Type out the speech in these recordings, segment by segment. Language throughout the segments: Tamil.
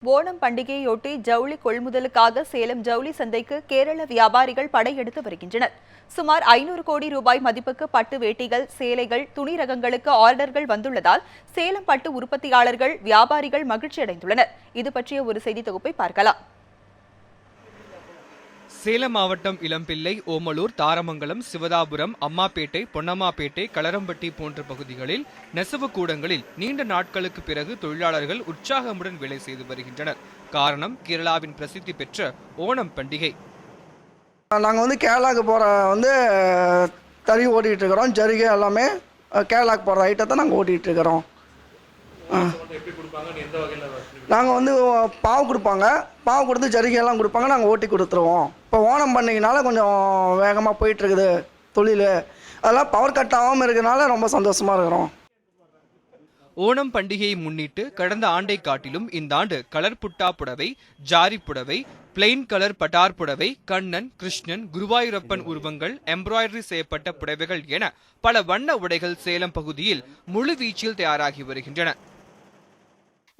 ஓணம் பண்டிகையொட்டி ஜவுளி கொள்முதலுக்காக சேலம் ஜவுளி சந்தைக்கு கேரள வியாபாரிகள் படையெடுத்து வருகின்றனர். சுமார் 500 கோடி ரூபாய் மதிப்புக்கு பட்டு வேட்டிகள், சேலைகள், துணி ரகங்களுக்கு ஆர்டர்கள் வந்துள்ளதால் சேலம் பட்டு உற்பத்தியாளர்கள், வியாபாரிகள் மகிழ்ச்சி அடைந்துள்ளனர். இது பற்றிய ஒரு செய்தி தொகுப்பை பார்க்கலாம். சேலம் மாவட்டம் இளம்பிள்ளை, ஓமலூர், தாரமங்கலம், சிவதாபுரம், அம்மாப்பேட்டை, பொன்னம்மாப்பேட்டை, களரம்பட்டி போன்ற பகுதிகளில் நெசவு கூடங்களில் நீண்ட நாட்களுக்கு பிறகு தொழிலாளர்கள் உற்சாகமுடன் வேலை செய்து வருகின்றனர். காரணம் கேரளாவின் பிரசித்தி பெற்ற ஓணம் பண்டிகை. நாங்கள் கேரளாவுக்கு போகிற தறி ஓட்டிகிட்டு இருக்கிறோம். ஜரிகை எல்லாமே கேரளாவுக்கு போகிற ஐட்டத்தை நாங்கள் ஓட்டிகிட்டு இருக்கிறோம். நாங்கள் பாவு கொடுப்பாங்க, பாவு கொடுத்து ஜரிகையெல்லாம் கொடுப்பாங்க, நாங்கள் ஓட்டி கொடுத்துருவோம். இப்போ ஓணம் பண்டிகைனால கொஞ்சம் வேகமாக போயிட்டுருக்குது தொழில். அதெல்லாம் பவர் கட் ஆகாமல் இருக்கிறனால ரொம்ப சந்தோஷமாக இருக்கிறோம். ஓணம் பண்டிகையை முன்னிட்டு கடந்த ஆண்டை காட்டிலும் இந்த ஆண்டு கலர் புட்டா புடவை, ஜாரி புடவை, பிளெயின் கலர் பட்டார் புடவை, கண்ணன், கிருஷ்ணன், குருவாயூரப்பன் உருவங்கள், எம்ப்ராய்டரி செய்யப்பட்ட புடவைகள் என பல வண்ண உடைகள் சேலம் பகுதியில் முழு வீச்சில் தயாராகி வருகின்றன.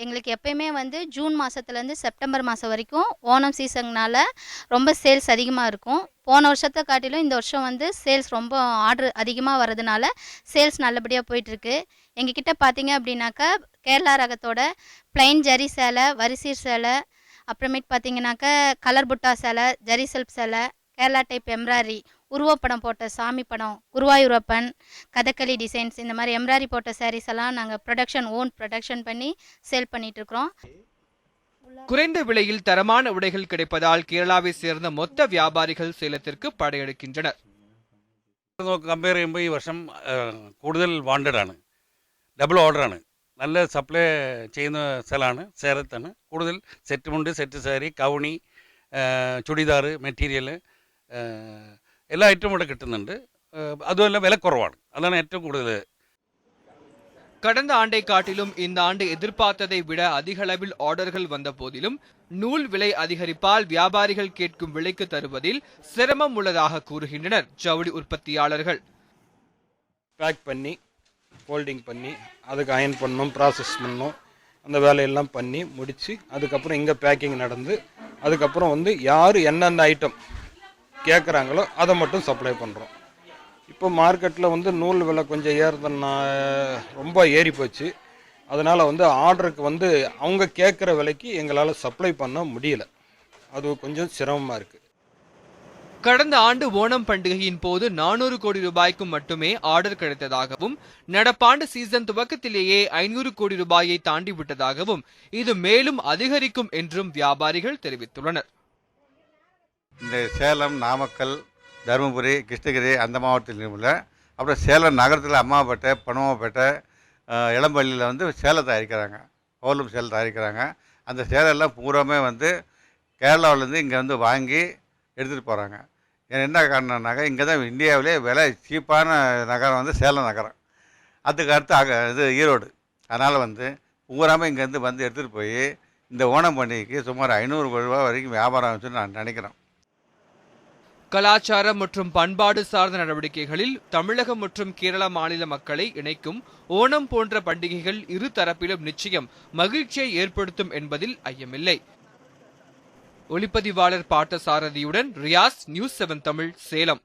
எங்களுக்கு எப்பயுமே ஜூன் மாதத்துலேருந்து செப்டம்பர் மாதம் வரைக்கும் ஓணம் சீசன்னால ரொம்ப சேல்ஸ் அதிகமாக இருக்கும். போன வருஷத்தை காட்டிலும் இந்த வருஷம் சேல்ஸ் ரொம்ப ஆர்டர் அதிகமாக வர்றதுனால சேல்ஸ் நல்லபடியாக போயிட்டுருக்கு. எங்ககிட்ட பார்த்தீங்க அப்படின்னாக்கா கேரளா ரகத்தோட பிளைன் ஜரி சேலை, வரிசீர் சேலை, அப்புறமேட்டு பார்த்தீங்கன்னாக்கா கலர் புட்டா சேலை, ஜரி செல்ப் சேலை, கேரளா டைப் எம்ப்ராய்டரி, உருவப்படம் போட்ட சாமி படம், குருவாயூரப்பன், கதகளி டிசைன்ஸ், இந்த மாதிரி எம்ப்ராய்டரி போட்ட சாரீஸ் எல்லாம் நாங்கள் ஓன் ப்ரொடக்ஷன் பண்ணி சேல் பண்ணிட்டு இருக்கிறோம். குறைந்த விலையில் தரமான உடைகள் கிடைப்பதால் கேரளாவை சேர்ந்த மொத்த வியாபாரிகள் சேலத்திற்கு പടയെടുக்கின்றனர். കമ്പയർ ചെയ്യുമ്പോൾ ഈ വർഷം കൂടുതൽ വാണ്ടഡ് ആണ്, ഡബിൾ ഓർഡർ ആണ്. നല്ല സപ്ലൈ ചെയ്യുന്ന സ്ഥലമാണ് സേലത്താണ്. കൂടുതൽ സെറ്റ് മുണ്ട്, സെറ്റ് സാരി, കൗണി, ചുടിദാർ മെറ്റീരിയൽ എല്ലാ ഐറ്റവും ഇവിടെ കിട്ടുന്നുണ്ട്. അതുമല്ല വില കുറവാണ്, അതാണ് ഏറ്റവും കൂടുതൽ. கடந்த ஆண்டை காட்டிலும் இந்த ஆண்டு எதிர்பார்த்ததை விட அதிக அளவில் ஆர்டர்கள் வந்த போதிலும் நூல் விலை அதிகரிப்பால் வியாபாரிகள் கேட்கும் விலைக்கு தருவதில் சிரமம் உள்ளதாக கூறுகின்றனர் ஜவுளி உற்பத்தியாளர்கள். பேக் பண்ணி ஃபோல்டிங் பண்ணி அதுக்கு அயன் பண்ணணும், ப்ராசஸ் பண்ணணும், அந்த வேலையெல்லாம் பண்ணி முடித்து அதுக்கப்புறம் இங்கே பேக்கிங் நடந்து அதுக்கப்புறம் யார் என்னென்ன ஐட்டம் கேட்குறாங்களோ அதை மட்டும் சப்ளை பண்ணுறோம். இப்போ மார்க்கெட்டில் நூல் விலை கொஞ்சம் ஏறுதுன்னா ரொம்ப ஏறி போச்சு. அதனால் ஆர்டருக்கு அவங்க கேட்குற விலைக்கு எங்களால் சப்ளை பண்ண முடியல. அது கொஞ்சம் சிரமமாக இருக்குது. கடந்த ஆண்டு ஓணம் பண்டிகையின் போது 400 கோடி ரூபாய்க்கும் மட்டுமே ஆர்டர் கிடைத்ததாகவும், நடப்பாண்டு சீசன் துவக்கத்திலேயே 500 கோடி ரூபாயை தாண்டி விட்டதாகவும், இது மேலும் அதிகரிக்கும் என்றும் வியாபாரிகள் தெரிவித்துள்ளனர். இந்த சேலம், நாமக்கல், தருமபுரி, கிருஷ்ணகிரி அந்த மாவட்டத்திலும் உள்ள, அப்புறம் சேலம் நகரத்தில் அம்மாப்பேட்டை, பொன்னம்மாப்பேட்டை, இளம்பள்ளியில் சேலை தயாரிக்கிறாங்க, ஹோலும் சேலை தயாரிக்கிறாங்க. அந்த சேலையெல்லாம் பூராமே கேரளாவிலேருந்து இங்கே வாங்கி எடுத்துகிட்டு போகிறாங்க. என்ன காரணம்னாக்கா இங்கே தான் இந்தியாவிலே விலை சீப்பான நகரம் சேலம் நகரம். அதுக்கு அடுத்து இது ஈரோடு. அதனால் பூராமே இங்கேருந்து எடுத்துகிட்டு போய் இந்த ஓணம் பண்டிகைக்கு சுமார் 500 கோடி ரூபா வரைக்கும் வியாபாரம் ஆச்சுன்னு நான் நினைக்கிறேன். கலாச்சாரம் மற்றும் பண்பாடு சார்ந்த நடவடிக்கைகளில் தமிழகம் மற்றும் கேரள மாநில மக்களை இணைக்கும் ஓணம் போன்ற பண்டிகைகள் இரு தரப்பிலும் நிச்சயம் மகிழ்ச்சியை ஏற்படுத்தும் என்பதில் ஐயமில்லை. ஒளிப்பதிவாளர் பார்த்தசாரதியுடன் ரியாஸ், நியூஸ் 7 தமிழ், சேலம்.